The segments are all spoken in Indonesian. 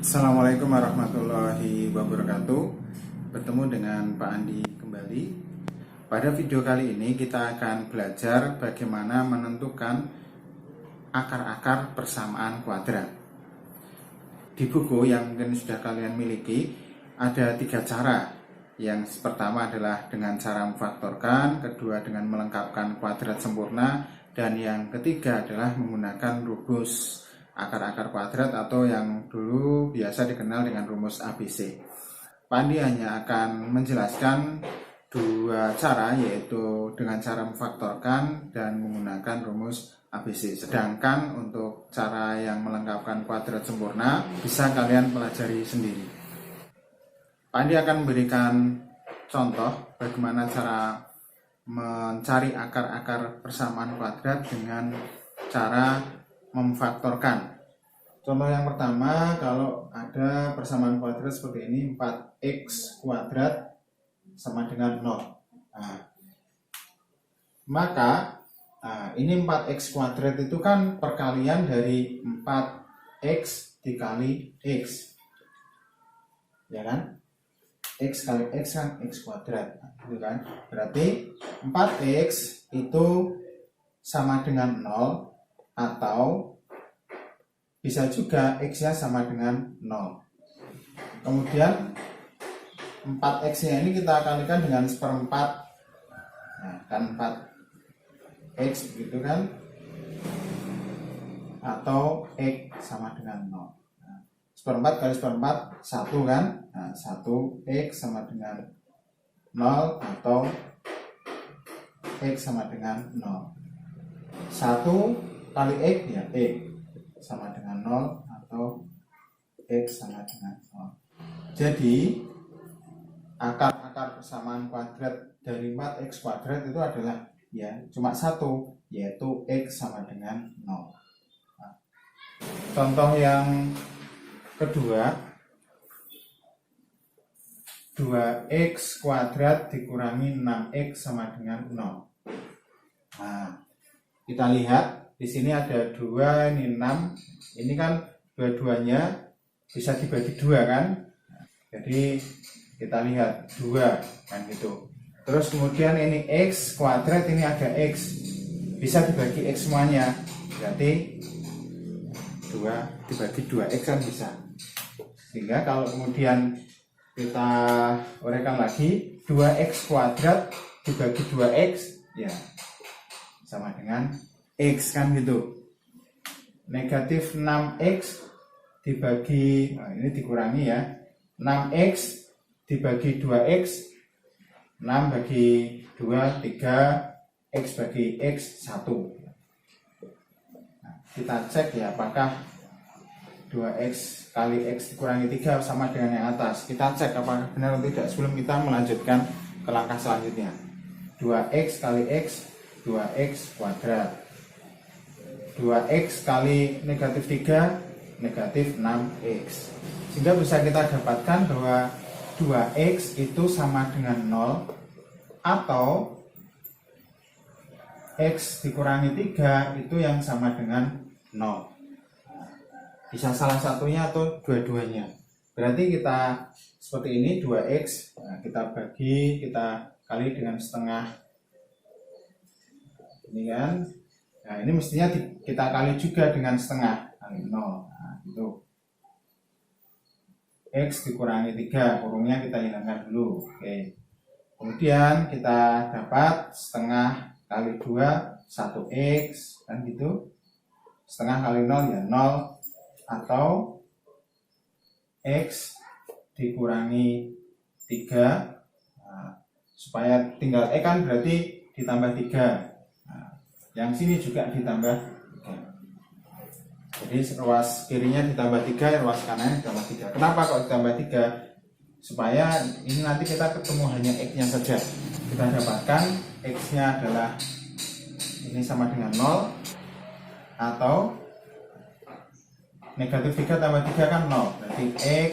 Assalamualaikum warahmatullahi wabarakatuh. Bertemu dengan Pak Andi kembali. Pada video kali ini kita akan belajar bagaimana menentukan akar-akar persamaan kuadrat. Di buku yang mungkin sudah kalian miliki ada 3 cara. Yang pertama adalah dengan cara memfaktorkan, kedua dengan melengkapkan kuadrat sempurna, dan yang ketiga adalah menggunakan rumus akar-akar kuadrat atau yang dulu biasa dikenal dengan rumus ABC. Pak Andi hanya akan menjelaskan 2 cara, yaitu dengan cara memfaktorkan dan menggunakan rumus ABC. Sedangkan untuk cara yang melengkapkan kuadrat sempurna bisa kalian pelajari sendiri. Pak Andi akan memberikan contoh bagaimana cara mencari akar-akar persamaan kuadrat dengan cara memfaktorkan. Contoh yang pertama, kalau ada persamaan kuadrat seperti ini, 4x kuadrat sama dengan 0. Maka ini 4x kuadrat itu kan perkalian dari 4x dikali x, ya kan? X kali x kan x kuadrat, gitu kan? Berarti 4x itu sama dengan 0, atau bisa juga x-nya sama dengan 0. Kemudian 4x-nya ini kita kalikan dengan 1/4. Nah, kan 4x begitu kan? Atau x sama dengan 0. Nah, 1/4 kali 1/4 1 kan? Nah, 1x sama dengan 0 atau x sama dengan 0. 1 kali x ya x sama dengan 0 atau x sama dengan 0. Jadi akar-akar persamaan kuadrat dari 4x kuadrat itu adalah ya cuma 1, yaitu x sama dengan 0. Nah, contoh yang kedua, 2x kuadrat dikurangi 6x sama dengan 0. Nah, kita lihat di sini ada 2, ini 6. Ini kan dua-duanya bisa dibagi 2 kan? Jadi kita lihat 2 kan gitu. Terus kemudian ini x kuadrat, ini ada x. Bisa dibagi x semuanya. Berarti 2 dibagi 2x kan bisa. Sehingga kalau kemudian kita uraikan lagi, 2x kuadrat dibagi 2x ya sama dengan x kan gitu. Negatif 6x dibagi, nah ini dikurangi ya, 6x dibagi 2x, 6 bagi 2 3, x bagi x 1. Nah, kita cek ya apakah 2x kali x dikurangi 3 sama dengan yang atas. Kita cek apakah benar atau tidak sebelum kita melanjutkan ke langkah selanjutnya. 2x kali x, 2x kuadrat. 2x kali negatif 3, negatif 6x. Sehingga bisa kita dapatkan bahwa 2x itu sama dengan 0, atau x dikurangi 3 itu yang sama dengan 0. Bisa salah satunya atau dua-duanya. Berarti kita seperti ini, 2x kita bagi, kita kali dengan setengah. Ini kan. Nah, ini mestinya kita kali juga dengan setengah kali 0. Nah, itu x dikurangi 3, kurungnya kita hilangkan dulu. Oke. Kemudian kita dapat setengah kali 2, 1x kan gitu. Setengah kali 0 ya 0, atau x dikurangi 3. Nah, supaya tinggal x kan berarti ditambah 3. Yang sini juga ditambah 3. Jadi ruas kirinya ditambah 3, ruas kanannya ditambah 3. Kenapa kok ditambah 3? Supaya ini nanti kita ketemu hanya x-nya saja. Kita dapatkan x-nya adalah ini sama dengan 0, atau negatif 3 tambah 3 kan 0. Berarti x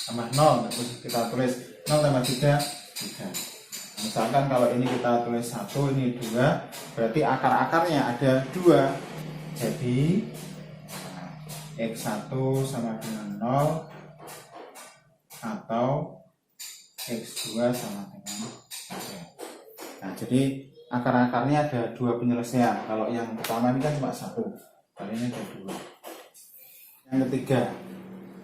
tambah 0. Terus kita tulis 0 tambah 3, 3. Misalkan kalau ini kita tulis 1, ini 2, berarti akar-akarnya ada 2. Jadi x1 sama dengan 0, atau X2 sama dengan 3. Nah, jadi akar-akarnya ada dua penyelesaian. Kalau yang pertama ini kan cuma satu, kali ini ada dua. Yang ketiga,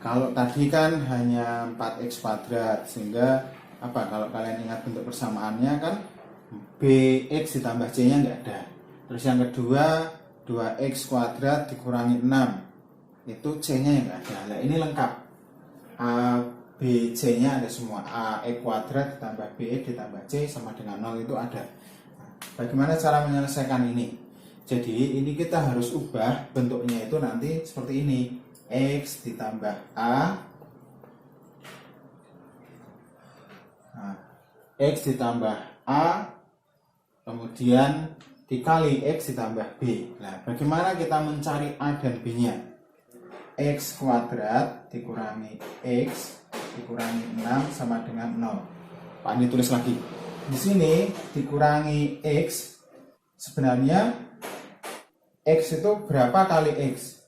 kalau tadi kan hanya 4x kuadrat, sehingga apa, kalau kalian ingat bentuk persamaannya kan bx ditambah c nya nggak ada. Terus yang kedua 2x kuadrat dikurangi 6, itu c nya yang nggak ada. Nah, ini lengkap, a b c nya ada semua. A e kuadrat ditambah b e ditambah c sama dengan 0 itu ada. Bagaimana cara menyelesaikan ini? Jadi ini kita harus ubah bentuknya itu nanti seperti ini, x ditambah a, nah, x ditambah a, kemudian dikali x ditambah b. Nah, bagaimana kita mencari a dan b nya? X kuadrat dikurangi x dikurangi 6 sama dengan 0. Pak, ini tulis lagi. Di sini dikurangi x, sebenarnya x itu berapa kali x?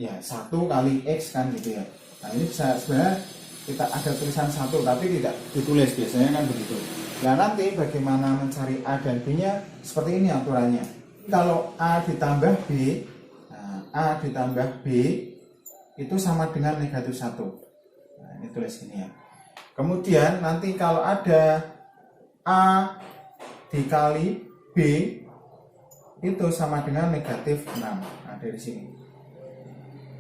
Ya, 1 kali x kan gitu ya. Nah, ini bisa sebenarnya kita ada tulisan 1 tapi tidak ditulis, biasanya kan begitu. Nah, nanti bagaimana mencari a dan b nya? Seperti ini aturannya. Kalau a ditambah b, nah, a ditambah b itu sama dengan negatif 1. Nah, ini tulis ini ya. Kemudian nanti kalau ada a dikali b itu sama dengan negatif 6. Nah, dari sini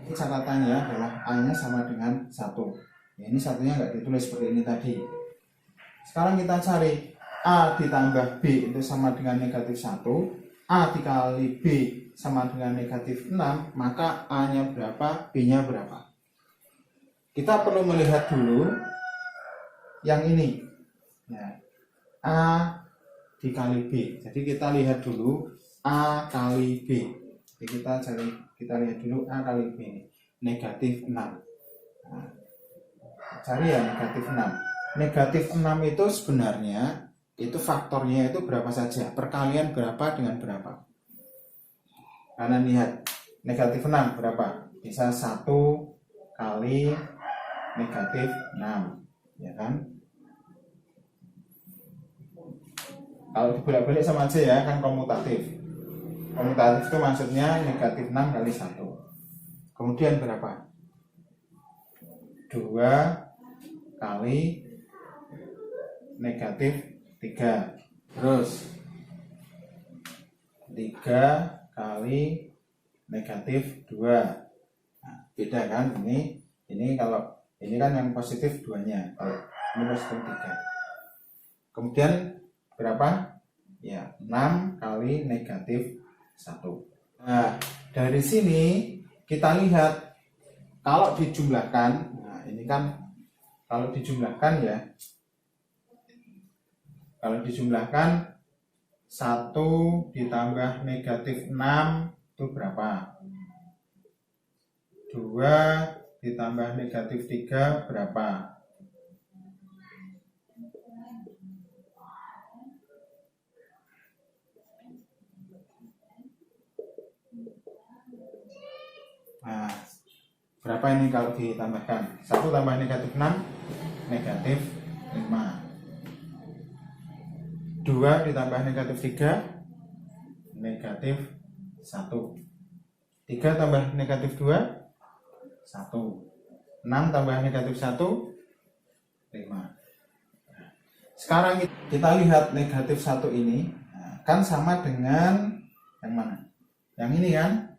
ini catatannya adalah a nya sama dengan 1 ya, ini satunya nggak ditulis seperti ini tadi. Sekarang kita cari a ditambah b itu sama dengan negatif 1, a dikali b sama dengan negatif 6, maka a nya berapa, b nya berapa. Kita perlu melihat dulu yang ini ya, a dikali b. Jadi kita lihat dulu a kali b. Jadi kita lihat dulu a kali b ini negatif 6. Nah, cari ya negatif 6. Negatif 6 itu sebenarnya itu faktornya itu berapa saja, perkalian berapa dengan berapa. Karena lihat negatif 6 berapa, bisa 1 kali negatif 6 ya kan. Kalau dibolak-balik sama aja ya kan, komutatif. Komutatif itu maksudnya negatif 6 kali 1. Kemudian berapa? 2 kali negatif 3. Terus 3 kali negatif 2. Nah, beda kan ini. Ini kalau ini kan yang positif 2-nya. Kalau ini positif 3. Kemudian berapa? Ya, 6 kali negatif 1. Nah, dari sini kita lihat kalau dijumlahkan, nah ini kan kalau dijumlahkan ya, kalau dijumlahkan 1 ditambah negatif 6 itu berapa? 2 ditambah negatif 3 berapa? Nah, berapa ini kalau ditambahkan? 1 tambah negatif 6 negatif 5. 2 ditambah negatif 3 negatif 1. 3 tambah negatif 2 1. 6 tambah negatif 1 5. Sekarang kita lihat negatif 1 ini kan sama dengan yang mana? Yang ini kan?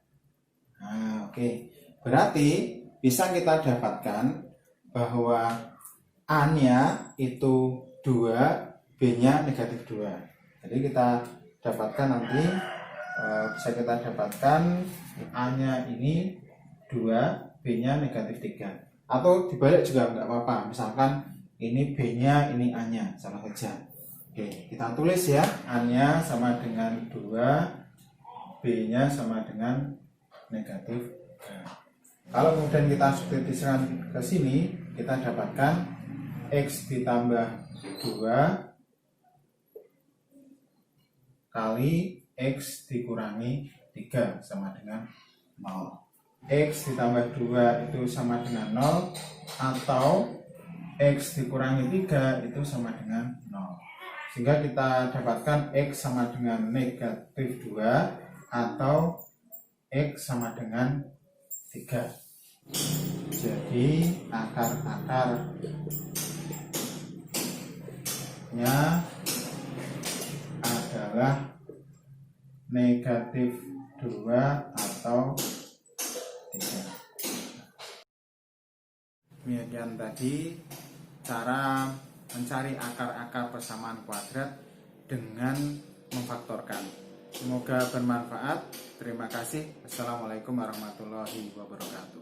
Nah, oke. Berarti bisa kita dapatkan bahwa A-nya itu 2, B-nya negatif 2. Jadi kita dapatkan nanti bisa kita dapatkan A-nya ini 2, B-nya negatif 3. Atau dibalik juga nggak apa-apa. Misalkan ini B-nya, ini A-nya, sama saja. Oke, kita tulis ya, A-nya sama dengan 2, B-nya sama dengan negatif 3. Kalau kemudian kita substitusikan ke sini, kita dapatkan X ditambah 2 kali X dikurangi 3 sama dengan 0. X ditambah 2 itu sama dengan 0, atau X dikurangi 3 itu sama dengan 0. Sehingga kita dapatkan X sama dengan negatif 2 atau X sama dengan 3. Jadi akar-akarnya adalah negatif 2 atau 3. Demikian tadi cara mencari akar-akar persamaan kuadrat dengan memfaktorkan. Semoga bermanfaat. Terima kasih. Assalamualaikum warahmatullahi wabarakatuh.